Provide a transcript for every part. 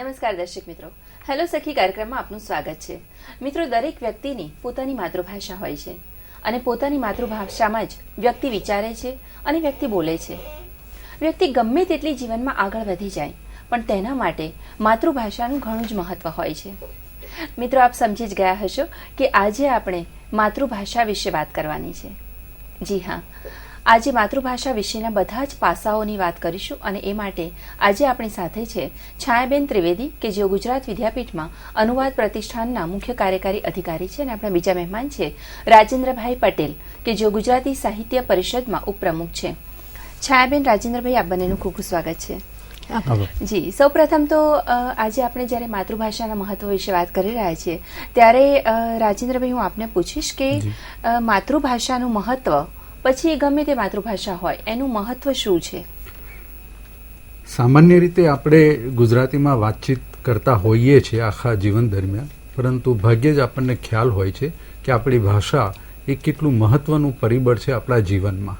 નમસ્કાર દર્શક મિત્રો, હેલો સખી કાર્યક્રમમાં આપનું સ્વાગત છે. મિત્રો, દરેક વ્યક્તિની પોતાની માતૃભાષા હોય છે અને પોતાની માતૃભાષામાં જ વ્યક્તિ વિચારે છે અને વ્યક્તિ બોલે છે. વ્યક્તિ ગમે તેટલી જીવનમાં આગળ વધી જાય પણ તેના માટે માતૃભાષાનું ઘણું જ મહત્વ હોય છે. મિત્રો, આપ સમજી જ ગયા હશો કે આજે આપણે માતૃભાષા વિશે વાત કરવાની છે. જી હા, આજે માતૃભાષા વિશેના બધા જ પાસાઓની વાત કરીશું અને એ માટે આજે આપણી સાથે છે છાયાબેન ત્રિવેદી કે જેઓ ગુજરાત વિદ્યાપીઠમાં અનુવાદ પ્રતિષ્ઠાનના મુખ્ય કાર્યકારી અધિકારી છે, અને આપણા બીજા મહેમાન છે રાજેન્દ્રભાઈ પટેલ કે જેઓ ગુજરાતી સાહિત્ય પરિષદમાં ઉપપ્રમુખ છે. છાયાબેન, રાજેન્દ્રભાઈ, આપ બંનેનું ખૂબ ખૂબ સ્વાગત છે. જી, સૌપ્રથમ તો આજે આપણે જ્યારે માતૃભાષાના મહત્વ વિશે વાત કરી રહ્યા છીએ ત્યારે રાજેન્દ્રભાઈ, હું આપને પૂછીશ કે માતૃભાષાનું મહત્વ, પછી ગમે તે માતૃભાષા હોય, એનું મહત્વ શું છે? સામાન્ય રીતે આપણે ગુજરાતીમાં વાતચીત કરતા હોઈએ છીએ આખા જીવન દરમિયાન, પરંતુ ભાગ્યે જ આપણને ખ્યાલ હોય છે કે આપણી ભાષા એ કેટલું મહત્વનું પરિબળ છે આપણા જીવનમાં.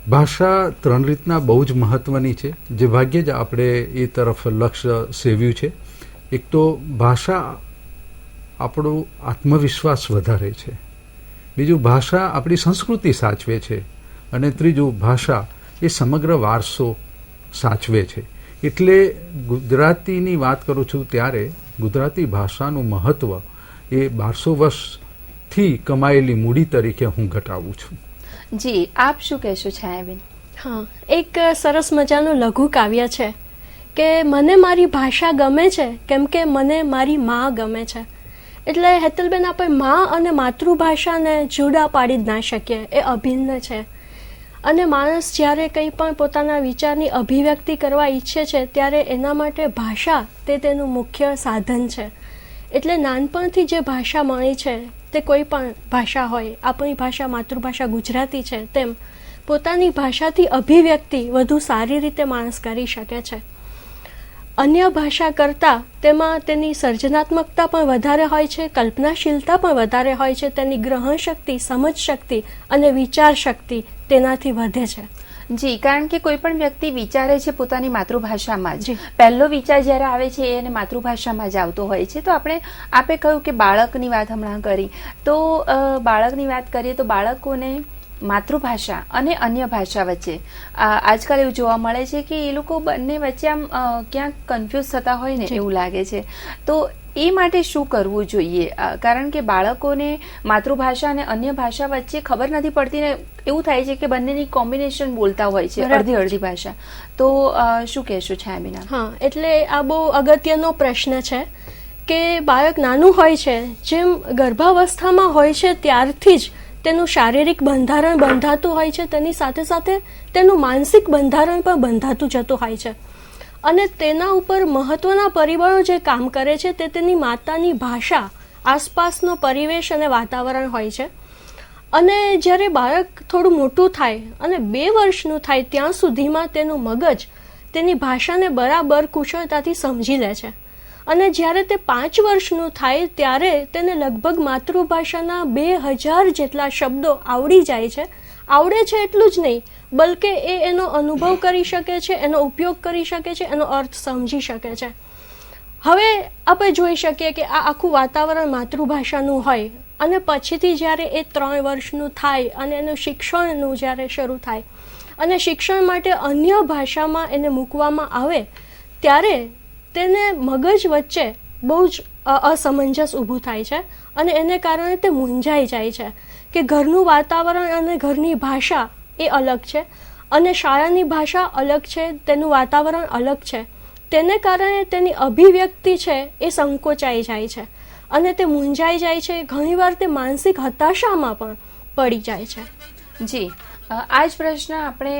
ભાષા ત્રણ રીતના બહુ જ મહત્વની છે, જે ભાગ્યે જ આપણે એ તરફ લક્ષ્ય સેવ્યું છે. એક તો ભાષા આપણો આત્મવિશ્વાસ વધારે છે, બીજું ભાષા આપણી સંસ્કૃતિ સાચવે છે, અને ત્રીજું ભાષા એ સમગ્ર વારસો સાચવે છે. એટલે ગુજરાતીની વાત કરું છું ત્યારે ગુજરાતી ભાષાનું મહત્વ એ 1200 વર્ષથી કમાયેલી મૂડી તરીકે હું ઘટાડું છું. જી, આપ શું કહેશો છાયાબેન? હા, એક સરસ મજાનું લઘુ કાવ્ય છે કે મને મારી ભાષા ગમે છે કેમ કે મને મારી મા ગમે છે. એટલે હેતલબેન, આપણે મા અને માતૃભાષાને જુદા પાડી જ ના શકીએ, એ અભિન્ન છે. અને માણસ જ્યારે કંઈ પણ પોતાના વિચારની અભિવ્યક્તિ કરવા ઈચ્છે છે ત્યારે એના માટે ભાષા તે તેનું મુખ્ય સાધન છે. એટલે નાનપણથી જે ભાષા મળી છે તે કોઈ પણ ભાષા હોય, આપણી ભાષા માતૃભાષા ગુજરાતી છે, તેમ પોતાની ભાષાથી અભિવ્યક્તિ વધુ સારી રીતે માણસ કરી શકે છે. અન્ય ભાષા કરતાં તેમાં તેની સર્જનાત્મકતા પણ વધારે હોય છે, કલ્પનાશીલતા પણ વધારે હોય છે, તેની ગ્રહણ શક્તિ, સમજ શક્તિ અને વિચાર શક્તિ તેનાથી વધે છે. જી, કારણ કે કોઈ પણ વ્યક્તિ વિચારે છે પોતાની માતૃભાષામાં જ. પહેલો વિચાર જ્યારે આવે છે એને માતૃભાષામાં જ આવતો હોય છે. તો આપે કહ્યું કે બાળકની વાત હમણાં કરી, તો બાળકની વાત કરીએ તો બાળકોને માતૃભાષા અને અન્ય ભાષા વચ્ચે આજકાલ એવું જોવા મળે છે કે એ લોકો બંને વચ્ચે આમ ક્યાંક કન્ફ્યુઝ થતા હોય ને એવું લાગે છે. તો એ માટે શું કરવું જોઈએ? કારણ કે બાળકોને માતૃભાષા અને અન્ય ભાષા વચ્ચે ખબર નથી પડતી ને એવું થાય છે કે બંનેની કોમ્બિનેશન બોલતા હોય છે, અડધી અડધી ભાષા. તો શું કહેશો છાયાબેન? હા, એટલે આ બહુ અગત્યનો પ્રશ્ન છે કે બાળક નાનું હોય છે, જેમ ગર્ભાવસ્થામાં હોય છે ત્યારથી જ તેનું શારીરિક બંધારણ બંધાતું હોય છે, તેની સાથે સાથે તેનું માનસિક બંધારણ પણ બંધાતું જતું હોય છે. અને તેના ઉપર મહત્વના પરિબળો જે કામ કરે છે તે તેની માતાની ભાષા, આસપાસનો પરિવેશ અને વાતાવરણ હોય છે. અને જ્યારે બાળક થોડું મોટું થાય અને 2 વર્ષનું થાય ત્યાં સુધીમાં તેનું મગજ તેની ભાષાને બરાબર કુશળતાથી સમજી લે છે. અને જ્યારે તે 5 વર્ષનું થાય ત્યારે તેને લગભગ માતૃભાષાના 2000 જેટલા શબ્દો આવડી જાય છે. આવડે છે એટલું જ નહીં, બલકે એનો અનુભવ કરી શકે છે, એનો ઉપયોગ કરી શકે છે, એનો અર્થ સમજી શકે છે. હવે આપણે જોઈ શકીએ કે આ આખું વાતાવરણ માતૃભાષાનું હોય અને પછીથી જ્યારે એ 3 વર્ષનું થાય અને એનું શિક્ષણનું જ્યારે શરૂ થાય અને શિક્ષણ માટે અન્ય ભાષામાં એને મૂકવામાં આવે ત્યારે તેને મગજ વચ્ચે બહુ જ અસમંજસ ઊભું થાય છે અને એને કારણે તે મૂંઝાઈ જાય છે કે ઘરનું વાતાવરણ અને ઘરની ભાષા એ અલગ છે અને શાળાની ભાષા અલગ છે, તેનું વાતાવરણ અલગ છે. તેને કારણે તેની અભિવ્યક્તિ છે એ સંકોચાઈ જાય છે અને તે મૂંઝાઈ જાય છે. ઘણીવાર તે માનસિક હતાશામાં પણ પડી જાય છે. જી, આ જ પ્રશ્ન આપણે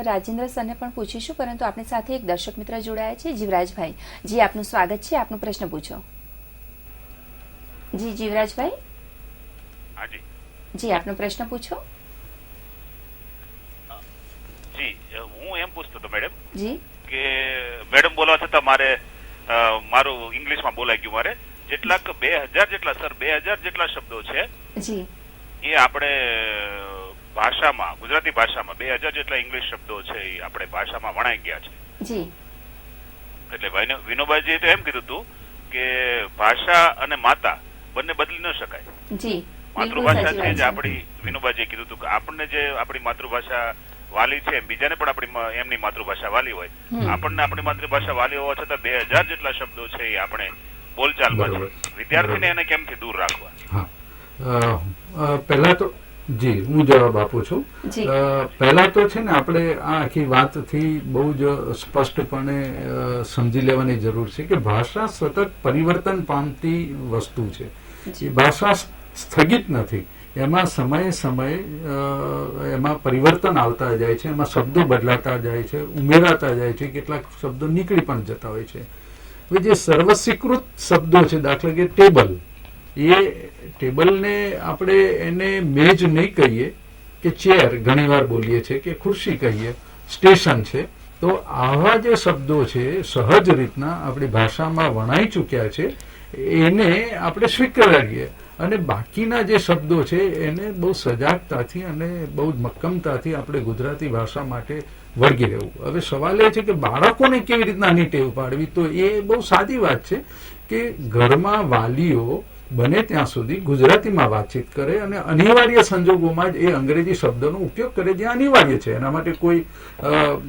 રાજેન્દ્ર સરને પણ પૂછીશું, પરંતુ આપણી સાથે એક દર્શક મિત્ર જોડાયા છે, જીવરાજભાઈ. જી, આપનું સ્વાગત છે. આપનો પ્રશ્ન પૂછો. જી, જીવરાજભાઈ. જી, આપનો પ્રશ્ન પૂછો. જી, હું એમ પૂછતો હતો મેડમ જી કે મેડમ બોલવા છતાં મારું ઇંગ્લિશમાં બોલાઈ ગયું. મારે જેટલાક 2000 જેટલા સર 2000 જેટલા શબ્દો છે જી એ આપણે ભાષામાં, ગુજરાતી ભાષામાં 2000 જેટલા ઇંગ્લિશ શબ્દો છે એ આપણે ભાષામાં વણાઈ ગયા છે. જી એટલે વિનોબાજીએ તો એમ કીધું હતું કે ભાષા અને માતા બંને બદલી ન શકાય. જી, માતૃભાષા છે જે આપણી, વિનોબાજીએ કીધું હતું કે આપણને જે આપણી માતૃભાષા વાલી છે બીજાને પણ આપણી એમની માતૃભાષા વાલી હોય. આપણને આપણી માતૃભાષા વાલી હોવા છતાં 2000 જેટલા શબ્દો છે એ આપણે બોલચાલમાં છે. વિદ્યાર્થીને એને કેમથી દૂર રાખવા? હા, પહેલા તો જી હું જવાબ આપું છું. પહેલા તો છે ને આપણે આ આખી વાતથી બહુ જ સ્પષ્ટપણે સમજી લેવાની જરૂર છે કે ભાષા સતત પરિવર્તન પામતી વસ્તુ છે. એ ભાષા સ્થગિત નથી. એમાં સમયે એમાં પરિવર્તન આવતા જાય છે, એમાં શબ્દો બદલાતા જાય છે, ઉમેરાતા જાય છે, કેટલાક શબ્દો નીકળી પણ જતા હોય છે. હવે જે સર્વસ્વીકૃત શબ્દો છે, દાખલા કે ટેબલ, એ ટેબલને આપણે એને મેજ નહીં કહીએ કે ચેર ઘણીવાર બોલીએ છીએ કે ખુરશી કહીએ, સ્ટેશન છે. તો આવા જે શબ્દો છે સહજ રીતના આપણી ભાષામાં વણાઈ ચૂક્યા છે એને આપણે સ્વીકારીએ અને બાકીના જે શબ્દો છે એને બહુ સજાગતાથી અને બહુ જ મક્કમતાથી આપણે ગુજરાતી ભાષા માટે વળગી રહેવું. હવે સવાલ એ છે કે બાળકોને કેવી રીતના આની ટેવ પાડવી, તો એ બહુ સાદી વાત છે કે ઘરમાં વાલીઓ બને ત્યાં સુધી ગુજરાતીમાં વાતચીત કરે અને અનિવાર્ય સંજોગોમાં જ એ અંગ્રેજી શબ્દોનો ઉપયોગ કરે જે અનિવાર્ય છે. એના માટે કોઈ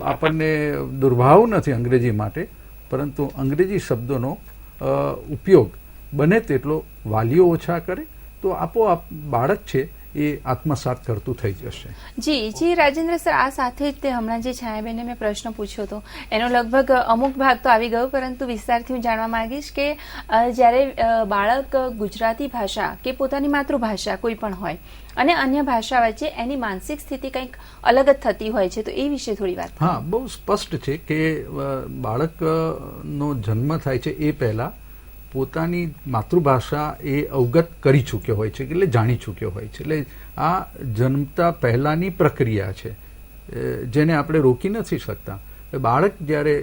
આપણને દુર્ભાવ નથી અંગ્રેજી માટે, પરંતુ અંગ્રેજી શબ્દોનો ઉપયોગ બને તેટલો વાલીઓ ઓછા કરે તો આપોઆપ બાળક છે એ આત્મસાત કરતું થઈ જશે. જી રાજેન્દ્ર સર, આ સાથે જ તે હમણાં જે છાયાબેને મેં પ્રશ્ન પૂછ્યો હતો એનો લગભગ અમુક ભાગ તો આવી ગયો, પરંતુ વિસ્તારથી હું જાણવા માંગીશ કે જ્યારે બાળક ગુજરાતી ભાષા કે પોતાની માતૃભાષા કોઈ પણ હોય અને અન્ય ભાષા વચ્ચે એની માનસિક સ્થિતિ કંઈક અલગ જ થતી હોય છે, તો એ વિશે થોડી વાત. હા, બહુ સ્પષ્ટ છે કે બાળકનો જન્મ થાય છે એ પહેલા પોતાની માતૃભાષા એ અવગત કરી ચૂક્યો હોય છે, એટલે જાણી ચૂક્યો હોય છે. એટલે આ જન્મતા પહેલાની પ્રક્રિયા છે જેને આપણે રોકી નથી શકતા. બાળક જ્યારે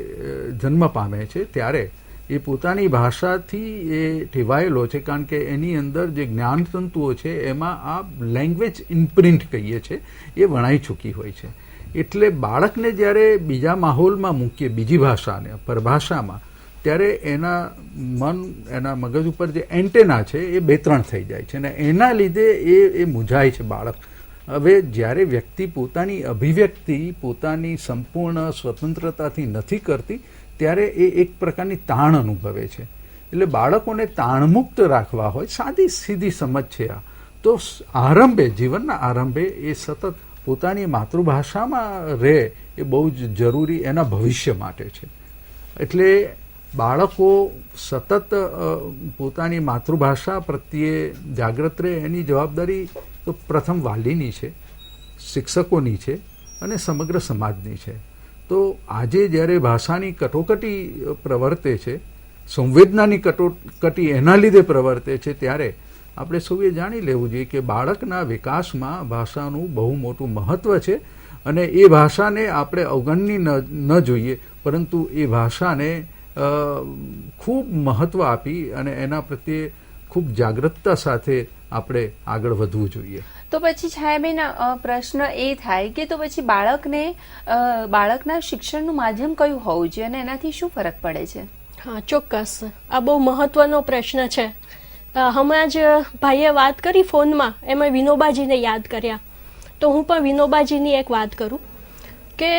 જન્મ પામે છે ત્યારે એ પોતાની ભાષાથી એ ટેવાયેલો છે, કારણ કે એની અંદર જે જ્ઞાનતંતુઓ છે એમાં આ લેંગ્વેજ ઇમ્પ્રિન્ટ કહીએ છીએ એ વણાઈ ચૂકી હોય છે. એટલે બાળકને જ્યારે બીજા માહોલમાં મૂકીએ, બીજી ભાષાને, પરભાષામાં, ત્યારે એના મગજ ઉપર જે એન્ટેના છે એ 2-3 થઈ જાય છે અને એના લીધે એ મૂંઝાય છે બાળક. હવે જ્યારે વ્યક્તિ પોતાની અભિવ્યક્તિ પોતાની સંપૂર્ણ સ્વતંત્રતાથી નથી કરતી ત્યારે એ એક પ્રકારની તાણ અનુભવે છે. એટલે બાળકોને તાણમુક્ત રાખવા હોય, સાદી સીધી સમજ છે આ, તો આરંભે, જીવનના આરંભે એ સતત પોતાની માતૃભાષામાં રહે એ બહુ જ જરૂરી એના ભવિષ્ય માટે છે. એટલે બાળકો સતત પોતાની માતૃભાષા પ્રત્યે જાગૃત રહે એની જવાબદારી તો પ્રથમ વાલીની છે, શિક્ષકોની છે અને સમગ્ર સમાજની છે. તો આજે જ્યારે ભાષાની કટોકટી પ્રવર્તે છે, સંવેદનાની કટોકટી એના લીધે પ્રવર્તે છે, ત્યારે આપણે સૌએ જાણી લેવું જોઈએ કે બાળકના વિકાસમાં ભાષાનું બહુ મોટું મહત્વ છે અને એ ભાષાને આપણે અવગણવી ન જોઈએ, પરંતુ એ ભાષાને ખૂબ મહત્વ આપી અને એના પ્રત્યે ખૂબ જાગૃતતા સાથે આપણે આગળ વધવું જોઈએ. તો પછી છાયાબેન, પ્રશ્ન એ થાય કે તો પછી બાળકના શિક્ષણનું માધ્યમ કયું હોવું જોઈએ અને એનાથી શું ફરક પડે છે? હા, ચોક્કસ, આ બહુ મહત્વનો પ્રશ્ન છે. હમણાં જ ભાઈએ વાત કરી ફોનમાં, એમાં વિનોબાજીને યાદ કર્યા, તો હું પણ વિનોબાજીની એક વાત કરું કે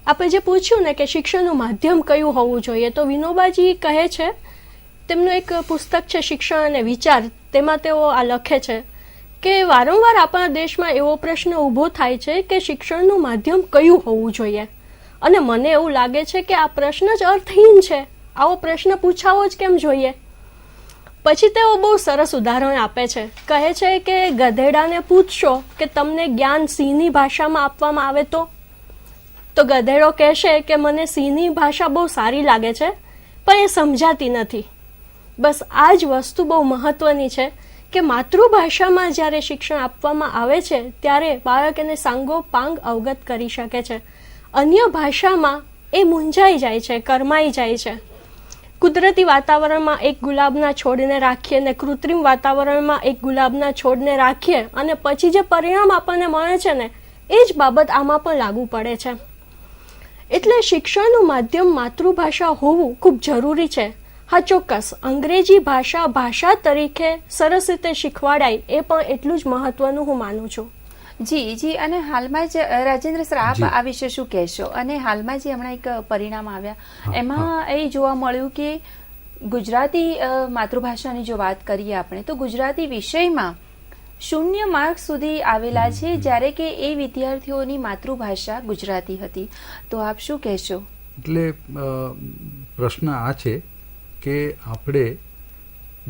આપણે જે પૂછ્યું ને કે શિક્ષણનું માધ્યમ કયું હોવું જોઈએ, તો વિનોબાજી કહે છે, તેમનું એક પુસ્તક છે શિક્ષણ અને વિચાર, તેમાં તેઓ આ લખે છે કે વારંવાર આપણા દેશમાં એવો પ્રશ્ન ઊભો થાય છે કે શિક્ષણનું માધ્યમ કયું હોવું જોઈએ, અને મને એવું લાગે છે કે આ પ્રશ્ન જ અર્થહીન છે, આવો પ્રશ્ન પૂછાવો જ કેમ જોઈએ. પછી તેઓ બહુ સરસ ઉદાહરણ આપે છે, કહે છે કે ગધેડાને પૂછશો કે તમને જ્ઞાન સિંહની ભાષામાં આપવામાં આવે તો ગધેડો કહેશે કે મને સિંહની ભાષા બહુ સારી લાગે છે પણ એ સમજાતી નથી. બસ આ જ વસ્તુ બહુ મહત્વની છે કે માતૃભાષામાં જ્યારે શિક્ષણ આપવામાં આવે છે ત્યારે બાળક એને સાંગોપાંગ અવગત કરી શકે છે. અન્ય ભાષામાં એ મૂંઝાઈ જાય છે, કરમાઈ જાય છે. કુદરતી વાતાવરણમાં એક ગુલાબના છોડને રાખીએ અને કૃત્રિમ વાતાવરણમાં એક ગુલાબના છોડને રાખીએ અને પછી જે પરિણામ આપણને મળે છે ને, એ જ બાબત આમાં પણ લાગુ પડે છે. એટલે શિક્ષણનું માધ્યમ માતૃભાષા હોવું ખૂબ જરૂરી છે. હા, ચોક્કસ અંગ્રેજી ભાષા ભાષા તરીકે સરસ રીતે શીખવાડાય એ પણ એટલું જ મહત્વનું હું માનું છું. જી. અને હાલમાં જ રાજેન્દ્ર સર, આપ જી. આ વિશે શું કહેશો? અને હાલમાં જે હમણાં એક પરિણામ આવ્યા એમાં એ જોવા મળ્યું કે ગુજરાતી માતૃભાષાની જો વાત કરીએ આપણે તો ગુજરાતી વિષયમાં 0 માર્ક સુધી આવેલા છે, જ્યારે કે એ વિદ્યાર્થીઓની માતૃભાષા ગુજરાતી હતી. તો આપ શું કહેશો? એટલે પ્રશ્ન આ છે કે આપણે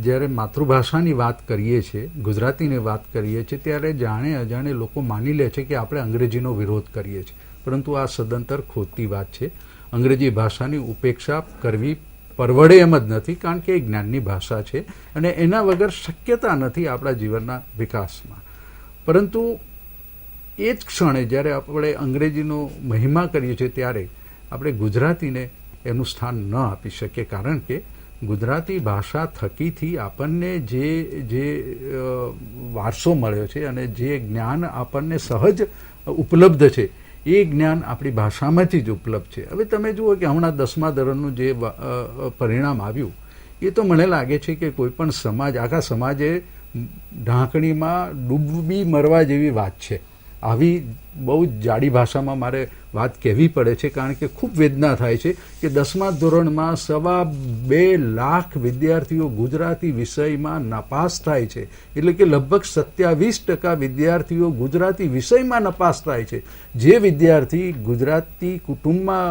જ્યારે માતૃભાષાની વાત કરીએ છીએ, ગુજરાતીની વાત કરીએ છીએ, ત્યારે જાણે અજાણે લોકો માની લે છે કે આપણે અંગ્રેજીનો વિરોધ કરીએ છીએ, પરંતુ આ સદંતર ખોટી વાત છે. અંગ્રેજી ભાષાની ઉપેક્ષા કરવી પરવડે એમ જ નથી, કારણ કે એ જ્ઞાનની ભાષા છે અને એના વગર શક્યતા નથી આપણા જીવનના વિકાસમાં. પરંતુ એ જ ક્ષણે જ્યારે આપણે અંગ્રેજીનો મહિમા કરીએ છીએ ત્યારે આપણે ગુજરાતીને એનું સ્થાન ન આપી શકીએ, કારણ કે ગુજરાતી ભાષા થકીથી આપણને જે વારસો મળ્યો છે અને જે જ્ઞાન આપણને સહજ ઉપલબ્ધ છે એ જ્ઞાન આપણી ભાષામાંથી જ ઉપલબ્ધ છે. હવે તમે જુઓ કે હમણાં 10મા ધોરણનું જે પરિણામ આવ્યું એ તો મને લાગે છે કે કોઈ પણ સમાજ, આખા સમાજે ઢાંકણીમાં ડૂબી મરવા જેવી વાત છે. આવી બહુ જાડી ભાષામાં મારે વાત કહેવી પડે છે, કારણ કે ખૂબ વેદના થાય છે કે 10મા ધોરણમાં 2.25 લાખ વિદ્યાર્થીઓ ગુજરાતી વિષયમાં નાપાસ થાય છે. એટલે કે લગભગ 27% વિદ્યાર્થીઓ ગુજરાતી વિષયમાં નાપાસ થાય છે. જે વિદ્યાર્થી ગુજરાતી કુટુંબમાં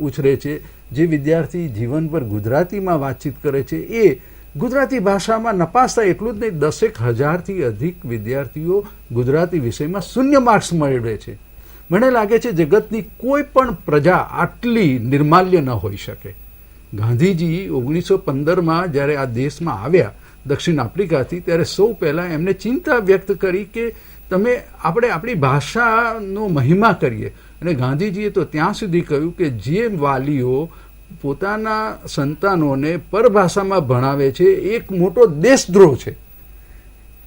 ઉછરે છે, જે વિદ્યાર્થી જીવનભર ગુજરાતીમાં વાતચીત કરે છે, એ ગુજરાતી ભાષામાં નપાસ થાય. એટલું જ નહીં, 10,000થી અધિક વિદ્યાર્થીઓ ગુજરાતી વિષયમાં 0 માર્ક્સ મેળવે છે. મને લાગે છે જગતની કોઈ પણ પ્રજા આટલી નિર્માલ્ય ન હોઈ શકે. ગાંધીજી 1915માં જ્યારે આ દેશમાં આવ્યા દક્ષિણ આફ્રિકાથી, ત્યારે સૌ પહેલાં એમને ચિંતા વ્યક્ત કરી કે આપણે આપણી ભાષાનો મહિમા કરીએ. અને ગાંધીજીએ તો ત્યાં સુધી કહ્યું કે જે વાલીઓ પોતાના સંતાનોને પરભાષામાં ભણાવે છે એક મોટો દેશદ્રોહ છે.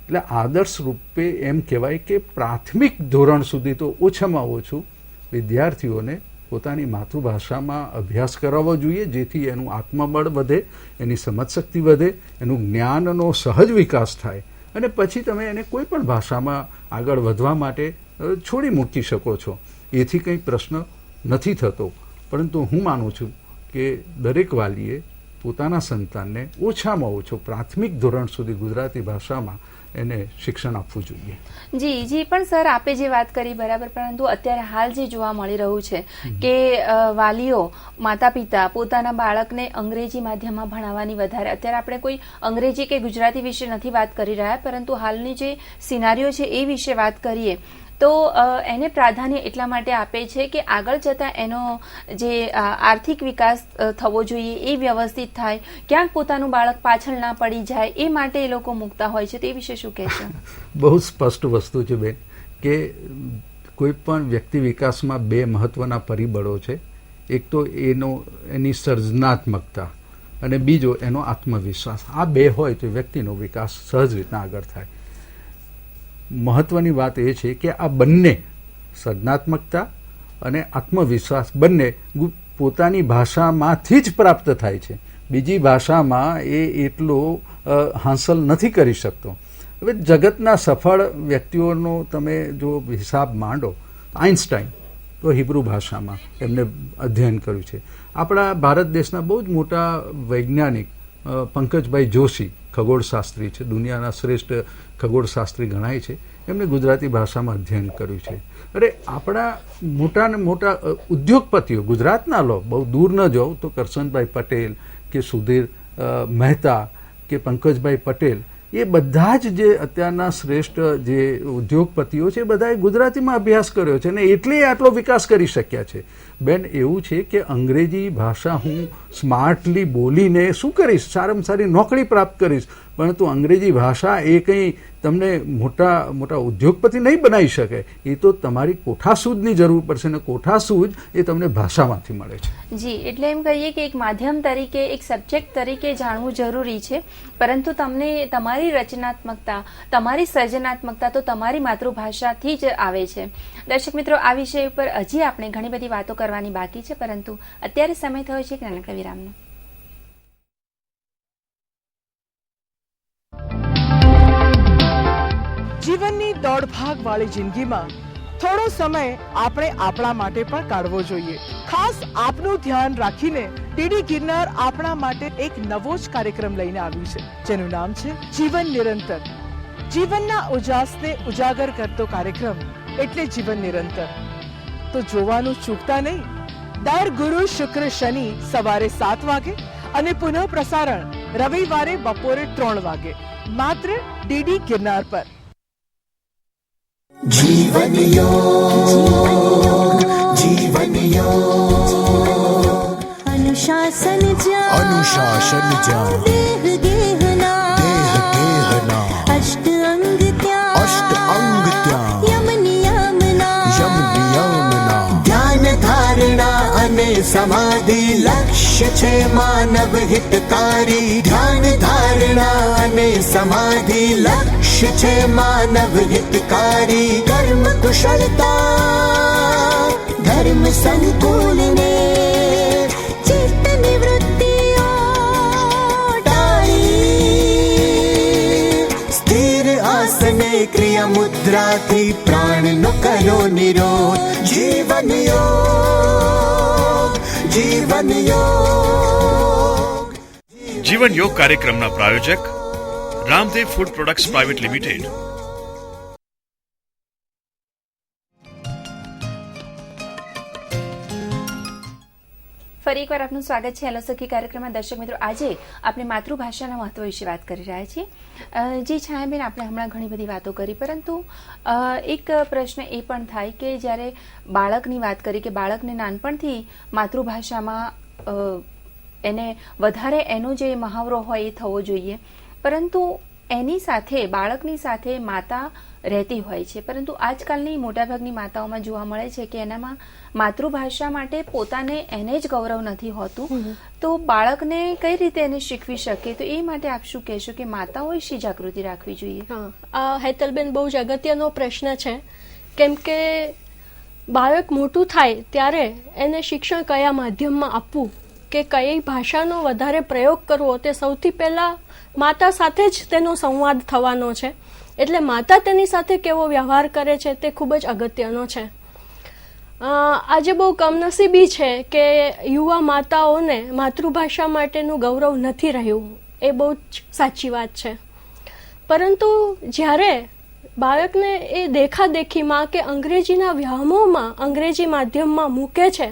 એટલે આદર્શ રૂપે એમ કહેવાય કે પ્રાથમિક ધોરણ સુધી તો ઓછામાં ઓછું વિદ્યાર્થીઓને પોતાની માતૃભાષામાં અભ્યાસ કરાવવો જોઈએ, જેથી એનું આત્મબળ વધે, એની સમજશક્તિ વધે, એનું જ્ઞાનનો સહજ વિકાસ થાય અને પછી તમે એને કોઈ પણ ભાષામાં આગળ વધવા માટે છોડી મૂકી શકો છો. એથી કંઈ પ્રશ્ન નથી થતો. પરંતુ હું માનું છું કે દરેક વાલીએ પોતાના સંતાનને ઓછામાં ઓછો પ્રાથમિક ધોરણ સુધી ગુજરાતી ભાષામાં એને શિક્ષણ આપવું જોઈએ. જી. પણ સર, આપે જે વાત કરી બરાબર, પરંતુ અત્યારે હાલ જે જોવા મળી રહ્યું છે કે વાલીઓ, માતા પિતા પોતાના બાળકને અંગ્રેજી માધ્યમમાં ભણાવવાની વધારે, અત્યારે આપણે કોઈ અંગ્રેજી કે ગુજરાતી વિશે નથી વાત કરી રહ્યા, પરંતુ હાલની જે સિનારીઓ છે એ વિશે વાત કરીએ તો એને પ્રાધાન્ય એટલા માટે આપે છે કે આગળ જતાં એનો જે આર્થિક વિકાસ થવો જોઈએ એ વ્યવસ્થિત થાય, ક્યાંક પોતાનું બાળક પાછળ ના પડી જાય, એ માટે એ લોકો મૂકતા હોય છે. તે વિશે શું કહેશો? બહુ સ્પષ્ટ વસ્તુ છે બેન કે કોઈ પણ વ્યક્તિ વિકાસમાં 2 મહત્વના પરિબળો છે. એક તો એની સર્જનાત્મકતા અને બીજો એનો આત્મવિશ્વાસ. આ 2 હોય તો વ્યક્તિનો વિકાસ સહજ રીતના આગળ થાય. મહત્વની વાત એ છે કે આ બંને, સર્જનાત્મકતા અને આત્મવિશ્વાસ, બંને પોતાની ભાષામાંથી જ પ્રાપ્ત થાય છે. બીજી ભાષામાં એ એટલો હાંસલ નથી કરી શકતો. હવે જગતના સફળ વ્યક્તિઓનો તમે જો હિસાબ માંડો, આઇન્સ્ટાઈન તો હિબ્રુ ભાષામાં એમને અધ્યયન કર્યું છે. આપણા ભારત દેશના બહુ જ મોટા વૈજ્ઞાનિક પંકજભાઈ જોશી, ખગોળશાસ્ત્રી છે, દુનિયાના શ્રેષ્ઠ ખગોળશાસ્ત્રી ગણાય છે, એમણે ગુજરાતી ભાષામાં અધ્યયન કર્યું છે. અરે આપણા મોટાને મોટા ઉદ્યોગપતિઓ ગુજરાતના લો, બહુ દૂર ન જાઓ તો કરશનભાઈ પટેલ કે સુધીર મહેતા કે પંકજભાઈ પટેલ, એ બધા જ જે અત્યારના શ્રેષ્ઠ જે ઉદ્યોગપતિઓ છે એ બધાએ ગુજરાતીમાં અભ્યાસ કર્યો છે અને એટલે આટલો વિકાસ કરી શક્યા છે. બેન, એવું છે કે અંગ્રેજી ભાષા હું સ્માર્ટલી બોલીને શું કરીશ? સારામાં સારી નોકરી પ્રાપ્ત કરીશ, પરંતુ અંગ્રેજી ભાષા એ કંઈ તમને મોટા મોટા ઉદ્યોગપતિ નહીં બનાવી શકે. એ તો તમારી કોઠાસૂઝની જરૂર પડશે ને કોઠાસૂઝ એ તમને ભાષામાંથી મળે છે. જી, એટલે એમ કહીએ કે એક માધ્યમ તરીકે, એક સબ્જેક્ટ તરીકે જાણવું જરૂરી છે, પરંતુ તમને તમારી રચનાત્મકતા, તમારી સર્જનાત્મકતા તો તમારી માતૃભાષાથી જ આવે છે. દર્શક મિત્રો, આ વિષય ઉપર હજી આપણે ઘણી બધી વાતો કરવાની બાકી છે, પરંતુ અત્યારે સમય થયો છે એક નાનકડા વિરામનો. જીવનની દોડભાગ વાળી જિંદગીમાં થોડો સમય આપણે આપણા માટે પણ કાઢવો જોઈએ. ખાસ આપનું ધ્યાન રાખીને ડીડી ગિરનાર આપણા માટે એક નવો જ કાર્યક્રમ લઈને આવ્યું છે, જેનું નામ છે જીવન નિરંતર. જીવનના ઉજાસને ઉજાગર કરતો કાર્યક્રમ એટલે જીવન નિરંતર. તો જોવાનું ચૂકતા નહીં. દર ગુરુ, શુક્ર, શનિ સવારે 7 વાગે અને પુનઃ પ્રસારણ રવિવારે બપોરે 3 વાગે માત્ર ડીડી ગિરનાર પર. जीवन योग, जीवन योग, अनुशासन ज्ञान देह गेहना अष्ट अंग त्याग यम नियमना ध्यान धारणा अने समाधि लक्ष्य छे मानव हितकारी. ध्यान धारणा अने समाधि लक्ष्य छे मानव हितकारी. कर्म कुशलता धर्म संकुल ने चित्त निवृत्तियों टाळी. स्थिर आसने क्रिया मुद्रा थी प्राण नो करो निरोध. जीवन योग, जीवन योग. જીવન યોગ કાર્યક્રમના પ્રાયોજક Ramdev food products private limited. ફરી એકવાર આપનું સ્વાગત છે હેલો સખી કાર્યક્રમમાં. દર્શક મિત્રો, આજે આપણે માતૃભાષાના મહત્વ વિશે વાત કરી રહ્યા છીએ. જી છાયાબેન, આપણે હમણાં ઘણી બધી વાતો કરી, પરંતુ એક પ્રશ્ન એ પણ થાય કે જ્યારે બાળકની વાત કરી કે બાળકને નાનપણથી માતૃભાષામાં એને વધારે એનો જે મહાવરો હોય એ થવો જોઈએ, પરંતુ એની સાથે બાળકની સાથે માતા રહેતી હોય છે, પરંતુ આજકાલની મોટાભાગની માતાઓમાં જોવા મળે છે કે એનામાં માતૃભાષા માટે પોતાને એને જ ગૌરવ નથી હોતું. તો બાળકને કઈ રીતે એને શીખવી શકે? તો એ માટે આપ શું કહેશો કે માતાઓએ શી જાગૃતિ રાખવી જોઈએ? આ હેતલબેન બહુ જ અગત્યનો પ્રશ્ન છે, કેમ કે બાળક મોટું થાય ત્યારે એને શિક્ષણ કયા માધ્યમમાં આપવું કે કઈ ભાષાનો વધારે પ્રયોગ કરવો, તે સૌથી પહેલા માતા સાથે જ તેનો સંવાદ થવાનો છે. એટલે માતા તેની સાથે કેવો વ્યવહાર કરે છે તે ખૂબ જ અગત્યનો છે. આજે બહુ કમનસીબી છે કે યુવા માતાઓને માતૃભાષા માટેનું ગૌરવ નથી રહ્યું, એ બહુ જ સાચી વાત છે. પરંતુ જ્યારે બાળકને એ દેખાદેખીમાં કે અંગ્રેજીના વ્યામોમાં અંગ્રેજી માધ્યમમાં મૂકે છે,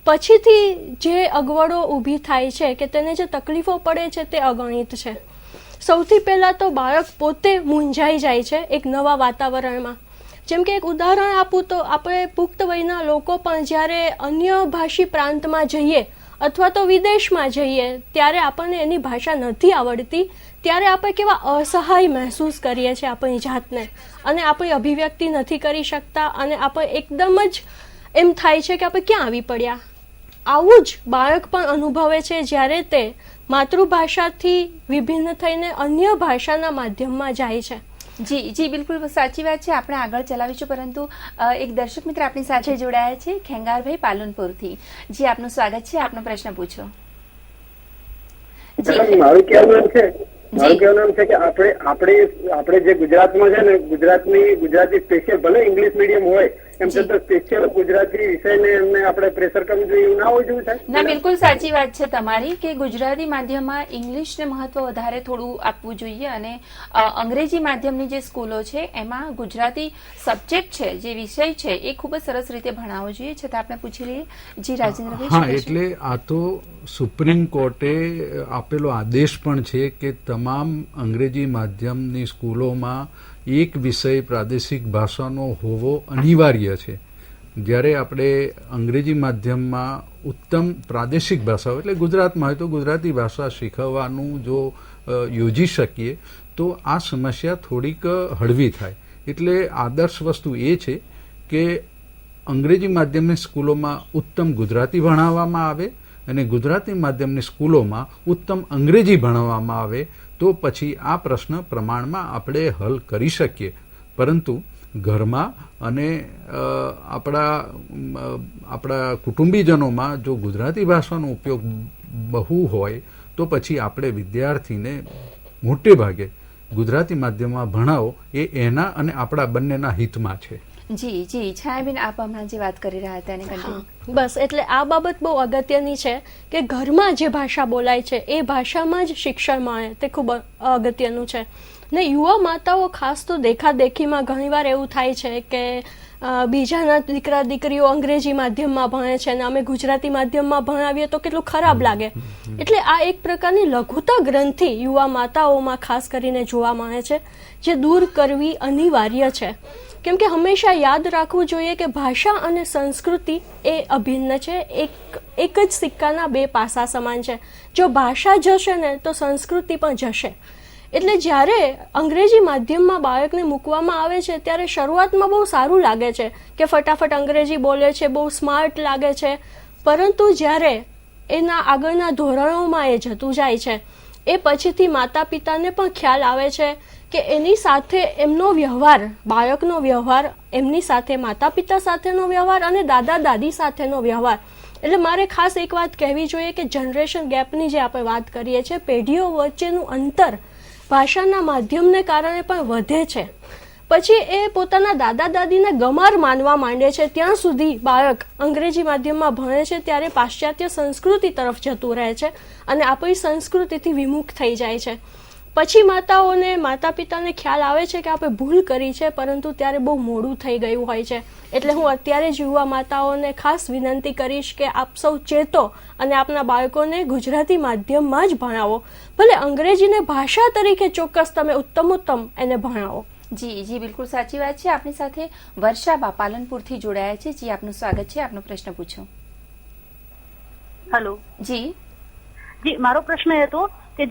પછીથી જે અગવડો ઊભી થાય છે કે તેને જે તકલીફો પડે છે તે અગણિત છે. સૌથી પહેલાં તો બાળક પોતે મૂંઝાઈ જાય છે એક નવા વાતાવરણમાં. જેમ કે એક ઉદાહરણ આપું તો આપણે પુખ્ત વયના લોકો પણ જ્યારે અન્ય ભાષી પ્રાંતમાં જઈએ અથવા તો વિદેશમાં જઈએ ત્યારે આપણને એની ભાષા નથી આવડતી, ત્યારે આપણે કેવા અસહાય મહેસૂસ કરીએ છીએ આપણી જાતને, અને આપણી અભિવ્યક્તિ નથી કરી શકતા, અને આપણે એકદમ જ એમ થાય છે કે આપણે ક્યાં આવી પડ્યા. આવું જ બાળક પણ અનુભવે છે જ્યારે તે માતૃભાષાથી વિભિન્ન થઈને અન્ય ભાષાના માધ્યમમાં જાય છે. જી જી, બિલકુલ સાચી વાત છે. આપણે આગળ ચલાવીશું, પરંતુ એક દર્શક મિત્ર આપણી સાથે જોડાયા છે ખેંગારભાઈ પાલનપુરથી. જી, આપનું સ્વાગત છે. આપનો પ્રશ્ન પૂછો. મારું કહેવાનું છે કે આપણે જે ગુજરાતમાં છે ને, ગુજરાતી સ્પેશિયલ, ભલે ઇંગ્લિશ મીડિયમ હોય એમ છતાં સ્પેશિયલ ગુજરાતી વિષયને એમને આપણે પ્રેશર કરવું જોઈએ એવું ના હોય જોઈએ સાહેબ? ના, બિલકુલ સાચી વાત છે તમારી કે ગુજરાતી માધ્યમમાં ઇંગ્લિશને મહત્વ વધારે થોડું આપવું જોઈએ, અને અંગ્રેજી માધ્યમની જે સ્કૂલો છે એમાં ગુજરાતી સબ્જેક્ટ છે, જે વિષય છે, એ ખૂબ જ સરસ રીતે ભણાવવો જોઈએ. છતાં આપણે પૂછી લઈએ. જી રાજેન્દ્રભાઈ. હા, એટલે આ તો સુપ્રીમ કોર્ટે આપેલો આદેશ પણ છે કે તમામ અંગ્રેજી માધ્યમની સ્કૂલોમાં એક વિષય પ્રાદેશિક ભાષાનો હોવો અનિવાર્ય છે. જ્યારે આપણે અંગ્રેજી માધ્યમમાં ઉત્તમ પ્રાદેશિક ભાષાઓ એટલે ગુજરાતમાં હોય તો ગુજરાતી ભાષા શીખવવાનું જો યોજી શકીએ તો આ સમસ્યા થોડીક હળવી થાય. એટલે આદર્શ વસ્તુ એ છે કે અંગ્રેજી માધ્યમની સ્કૂલોમાં ઉત્તમ ગુજરાતી ભણાવવામાં આવે અને ગુજરાતી માધ્યમની સ્કૂલોમાં ઉત્તમ અંગ્રેજી ભણાવવામાં આવે તો પછી આ પ્રશ્ન પ્રમાણમાં આપણે હલ કરી શકીએ. પરંતુ ઘરમાં અને આપણા કુટુંબીજનોમાં જો ગુજરાતી ભાષાનો ઉપયોગ બહુ હોય તો પછી આપણે વિદ્યાર્થીને મોટે ભાગે ગુજરાતી માધ્યમમાં ભણાવો એ એના અને આપણા બંનેના હિતમાં છે. જી જી છાયાબેન, આપ હમણાં જે વાત કરી રહ્યા હતા એને કન્ટિન્યુ. બસ એટલે આ બાબત બહુ અગત્યની છે કે ઘરમાં જે ભાષા બોલાય છે એ ભાષામાં જ શિક્ષણ મળે, તે ખૂબ અગત્યનું છે. ને યુવા માતાઓ ખાસ તો દેખાદેખીમાં ઘણીવાર એવું થાય છે કે બીજાના દીકરા દીકરીઓ અંગ્રેજી માધ્યમમાં ભણે છે અને અમે ગુજરાતી માધ્યમમાં ભણાવીએ તો કેટલું ખરાબ લાગે. એટલે આ એક પ્રકારની લઘુતા ગ્રંથિ યુવા માતાઓમાં ખાસ કરીને જોવા મળે છે, જે દૂર કરવી અનિવાર્ય છે. કેમ કે હંમેશા યાદ રાખવું જોઈએ કે ભાષા અને સંસ્કૃતિ એ અભિન્ન છે, એક જ સિક્કાના બે પાસા સમાન છે. જો ભાષા જશે ને તો સંસ્કૃતિ પણ જશે. એટલે જ્યારે અંગ્રેજી માધ્યમમાં બાળકને મૂકવામાં આવે છે ત્યારે શરૂઆતમાં બહુ સારું લાગે છે કે ફટાફટ અંગ્રેજી બોલે છે, બહુ સ્માર્ટ લાગે છે. પરંતુ જ્યારે એના આગળના ધોરણોમાં એ જતું જાય છે એ પછીથી માતા પિતાને પણ ખ્યાલ આવે છે કે એની સાથે એમનો વ્યવહાર, બાળકનો વ્યવહાર, એમની સાથે માતા પિતા સાથેનો વ્યવહાર અને દાદા દાદી સાથેનો વ્યવહાર. એટલે મારે ખાસ એક વાત કહેવી જોઈએ કે જનરેશન ગેપની જે આપણે વાત કરીએ છીએ, પેઢીઓ વચ્ચેનું અંતર ભાષાના માધ્યમને કારણે પણ વધે છે. પછી એ પોતાના દાદા દાદીને ગમાર માનવા માંડે છે. ત્યાં સુધી બાળક અંગ્રેજી માધ્યમમાં ભણે છે ત્યારે પાશ્ચાત્ય સંસ્કૃતિ તરફ જતું રહે છે અને આપણી સંસ્કૃતિથી વિમુખ થઈ જાય છે. પછી માતા પિતાને ખ્યાલ આવે છે કે આપણે ભૂલ કરી છે, પરંતુ ત્યારે બહુ મોડું થઈ ગયું હોય છે. એટલે હું અત્યારે જ યુવા માતાઓને ખાસ વિનંતી કરીશ કે આપ સૌ ચેતો અને આપના બાળકોને ગુજરાતી માધ્યમમાં જ ભણાવો. ભલે અંગ્રેજીને ભાષા તરીકે ચોક્કસ તમે ઉત્તમ એને ભણાવો. જી જી, બિલકુલ સાચી વાત છે. આપની સાથે વર્ષાબા પાલનપુરથી જોડાયા છે. જી, આપનું સ્વાગત છે. આપનો પ્રશ્ન પૂછો. હેલો. જી જી, મારો પ્રશ્ન એ હતો કે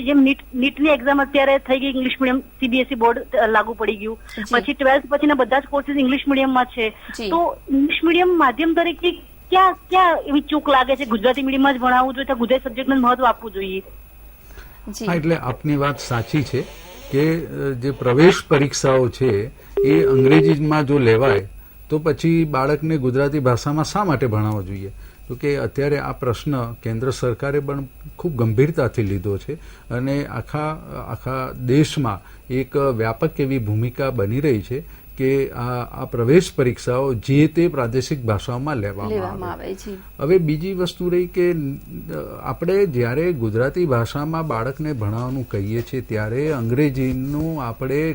જેમ નીટની એક્ઝામ અત્યારે થઈ ગઈ, ઇંગ્લિશ મીડિયમ સીબીએસઈ બોર્ડ લાગુ પડી ગયું, પછી 12th પછીના બધા જ કોર્સીસ ઇંગ્લિશ મીડિયમમાં છે. તો ઇંગ્લિશ મીડિયમ માધ્યમ તરીકે ક્યાં એવી ચૂક લાગે છે? ગુજરાતી મીડિયમમાં જ ભણાવવું જોઈએ, ગુજરાતી સબ્જેક્ટને મહત્વ આપવું જોઈએ? હા, એટલે આપની વાત સાચી છે કે જે પ્રવેશ પરીક્ષાઓ છે એ અંગ્રેજીમાં જો લેવાય તો પછી બાળકને ગુજરાતી ભાષામાં શા માટે ભણાવવો જોઈએ? તો કે અત્યારે આ પ્રશ્ન કેન્દ્ર સરકારે પણ ખૂબ ગંભીરતાથી લીધો છે અને આખા દેશમાં એક વ્યાપક એવી ભૂમિકા બની રહી છે કે આ પ્રવેશ પરીક્ષાઓ જે તે પ્રાદેશિક ભાષાઓમાં લેવામાં આવે. હવે બીજી વસ્તુ રહી કે આપણે જ્યારે ગુજરાતી ભાષામાં બાળકને ભણાવવાનું કહીએ છીએ ત્યારે અંગ્રેજીનું આપણે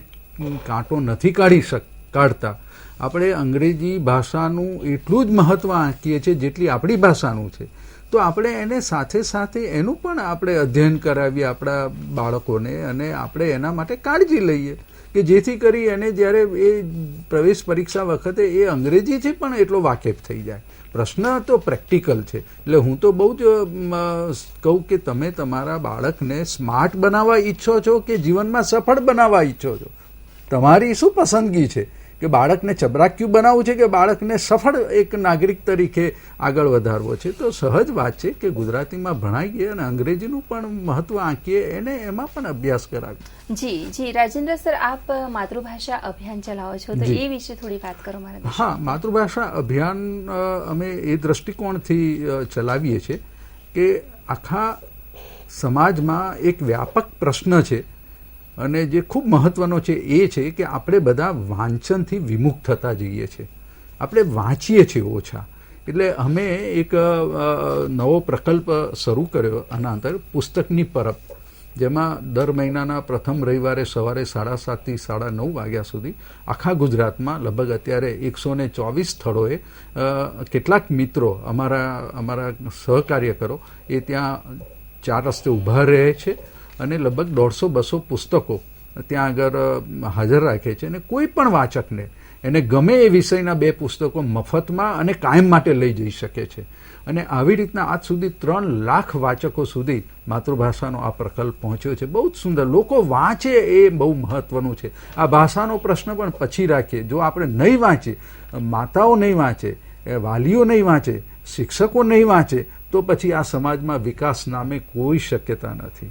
કાંટો નથી કાઢતા. આપણે અંગ્રેજી ભાષાનું એટલું જ મહત્વ આંકીએ છીએ જેટલી આપણી ભાષાનું છે. તો આપણે એને સાથે સાથે એનું પણ આપણે અધ્યયન કરાવીએ આપણા બાળકોને અને આપણે એના માટે કાળજી લઈએ કે જેથી કરી એને જ્યારે એ પ્રવેશ પરીક્ષા વખતે એ અંગ્રેજીથી પણ એટલો વાકેફ થઈ જાય. પ્રશ્ન તો પ્રેક્ટિકલ છે. એટલે હું તો બહુ જ કહું કે તમે તમારા બાળકને સ્માર્ટ બનાવવા ઈચ્છો છો કે જીવનમાં સફળ બનાવવા ઈચ્છો છો? તમારી શું પસંદગી છે? કે બાળકને ચબરાક્યું બનાવવું છે કે બાળકને સફળ એક નાગરિક તરીકે આગળ વધારવો છે? તો સહજ વાત છે કે ગુજરાતીમાં ભણાવીએ અને અંગ્રેજીનું પણ મહત્વ આંકીએ, એને એમાં પણ અભ્યાસ કરાવીએ. જી જી, રાજેન્દ્ર સર, આપ માતૃભાષા અભિયાન ચલાવો છો, તો એ વિશે થોડી વાત કરો મારા. હા, માતૃભાષા અભિયાન અમે એ દ્રષ્ટિકોણથી ચલાવીએ છીએ કે આખા સમાજમાં એક વ્યાપક પ્રશ્ન છે અને જે ખૂબ મહત્વનો છે એ છે કે આપણે બધા વાંચનથી વિમુખ થતા જઈએ છીએ. આપણે વાંચીએ છીએ ઓછા. એટલે અમે એક નવો પ્રકલ્પ શરૂ કર્યો આના અંતર, પુસ્તકની પરબ, જેમાં દર મહિનાના પ્રથમ રવિવારે સવારે 7:30 થી 9:30 વાગ્યા સુધી આખા ગુજરાતમાં લગભગ અત્યારે 124 સ્થળોએ કેટલાક મિત્રો, અમારા સહકાર્યકરો એ ત્યાં 4 રસ્તે ઊભા રહે છે અને લગભગ 150-200 પુસ્તકો ત્યાં આગળ હાજર રાખે છે અને કોઈ પણ વાચકને એને ગમે એ વિષયના 2 પુસ્તકો મફતમાં અને કાયમ માટે લઈ જઈ શકે છે. અને આવી રીતના આજ સુધી 3 લાખ વાચકો સુધી માતૃભાષાનો આ પ્રકલ્પ પહોંચ્યો છે. બહુ જ સુંદર. લોકો વાંચે એ બહુ મહત્વનું છે. આ ભાષાનો પ્રશ્ન પણ પછી રાખીએ. જો આપણે નહીં વાંચીએ, માતાઓ નહીં વાંચે, વાલીઓ નહીં વાંચે, શિક્ષકો નહીં વાંચે, તો પછી આ સમાજમાં વિકાસ નામે કોઈ શક્યતા નથી.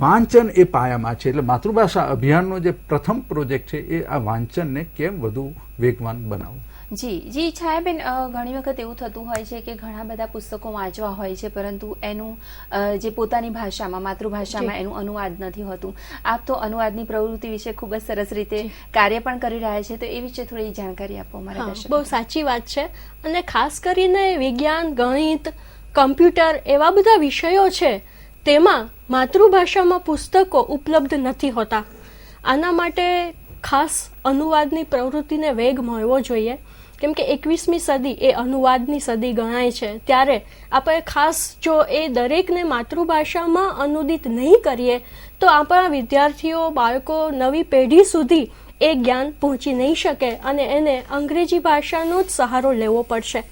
વાંચન એ પાયામાં છે. એટલે માતૃભાષા અભિયાનનો જે પ્રથમ પ્રોજેક્ટ છે એ આ વાંચનને કેમ વધુ વેગવાન બનાવવું. જી છાયાબેન, ઘણી વખત એવું થતું હોય છે કે ઘણા બધા પુસ્તકો વાંચવા હોય છે, પરંતુ એનું જે પોતાની ભાષામાં, માતૃભાષામાં એનું અનુવાદ નથી હોતું. આપ તો અનુવાદની પ્રવૃત્તિ વિશે ખૂબ જ સરસ રીતે કાર્ય પણ કરી રહ્યા છે, તો એ વિશે થોડી જાણકારી આપો અમારા દર્શકો. બહુ સાચી વાત છે. અને ખાસ કરીને વિજ્ઞાન, ગણિત, કમ્પ્યુટર એવા બધા વિષયો છે, તેમાં માતૃભાષામાં પુસ્તકો ઉપલબ્ધ નથી હોતા. આના માટે ખાસ અનુવાદની પ્રવૃત્તિને વેગ મળવો જોઈએ, કેમ કે 21મી સદી એ અનુવાદની સદી ગણાય છે. ત્યારે આપણે ખાસ જો એ દરેકને માતૃભાષામાં અનુદિત નહીં કરીએ તો આપણા વિદ્યાર્થીઓ, બાળકો, નવી પેઢી સુધી એ જ્ઞાન પહોંચી નહીં શકે અને એને અંગ્રેજી ભાષાનો જ સહારો લેવો પડશે.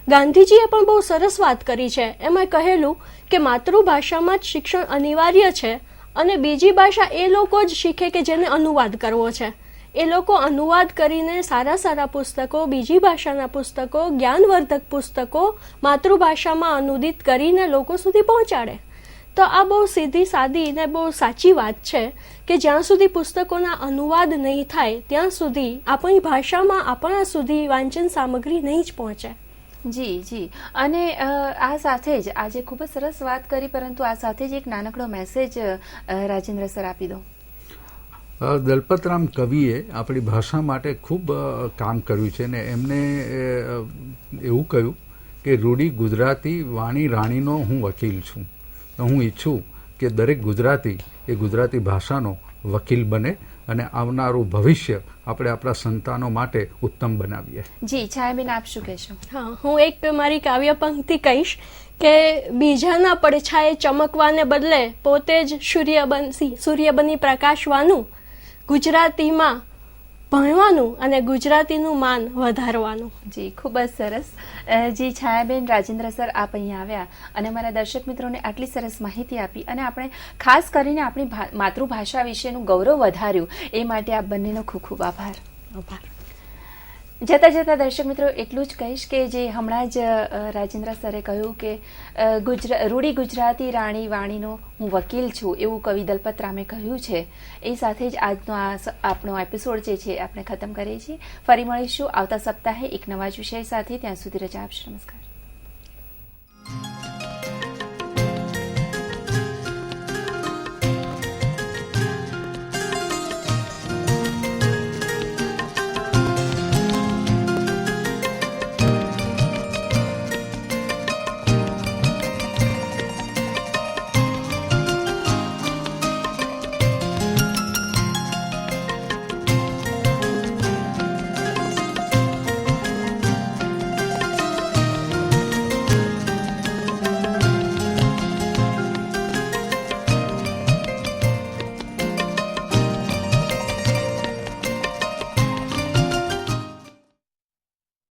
ગાંધીજીએ પણ બહુ સરસ વાત કરી છે. એમાં કહેલું કે માતૃભાષામાં જ શિક્ષણ અનિવાર્ય છે અને બીજી ભાષા એ લોકો જ શીખે કે જેને અનુવાદ કરવો છે. એ લોકો અનુવાદ કરીને સારા સારા પુસ્તકો, બીજી ભાષાના પુસ્તકો, જ્ઞાનવર્ધક પુસ્તકો માતૃભાષામાં અનુદિત કરીને લોકો સુધી પહોંચાડે. તો આ બહુ સીધી સાદી ને બહુ સાચી વાત છે કે જ્યાં સુધી પુસ્તકોના અનુવાદ નહીં થાય ત્યાં સુધી આપણી ભાષામાં આપણા સુધી વાંચન સામગ્રી નહીં જ પહોંચે. જી. અને આ સાથે જ આજે ખૂબ જ સરસ વાત કરી, પરંતુ આ સાથે જ એક નાનકડો મેસેજ રાજેન્દ્ર સર આપી દો. દલપતરામ કવિએ આપણી ભાષા માટે ખૂબ કામ કર્યું છે અને એમને એવું કહ્યું કે રૂડી ગુજરાતી વાણી રાણીનો હું વકીલ છું. હું ઈચ્છું કે દરેક ગુજરાતી એ ગુજરાતી ભાષાનો વકીલ બને અને આવનારું ભવિષ્ય આપણે આપણા સંતાનો માટે ઉત્તમ બનાવીએ. જી છાયાબેન, આપ શું કહેશો? હા, હું એક મારી કાવ્ય પંક્તિ કહીશ કે બીજાના પડછાએ ચમકવાને બદલે પોતે જ સૂર્ય બની પ્રકાશવાનું, ગુજરાતીમાં ભણવાનું અને ગુજરાતીનું માન વધારવાનું. જી, ખૂબ જ સરસ. જી છાયાબેન, રાજેન્દ્ર સર, આપ અહીંયા આવ્યા અને અમારા દર્શક મિત્રોને આટલી સરસ માહિતી આપી અને આપણે ખાસ કરીને આપણી માતૃભાષા વિશેનું ગૌરવ વધાર્યું, એ માટે આપ બંનેનો ખૂબ ખૂબ આભાર. જતા જતા દર્શક મિત્રો એટલું જ કહીશ કે જે હમણાં જ રાજેન્દ્ર સરે કહ્યું કે રૂડી ગુજરાતી રાણી વાણીનો હું વકીલ છું, એવું કવિ દલપતરામે કહ્યું છે. એ સાથે જ આજનો આપણો એપિસોડ જે છે આપણે ખતમ કરીએ છીએ. ફરી મળીશું આવતા સપ્તાહે એક નવા જ વિષય સાથે. ત્યાં સુધી રજા આપશો. નમસ્કાર.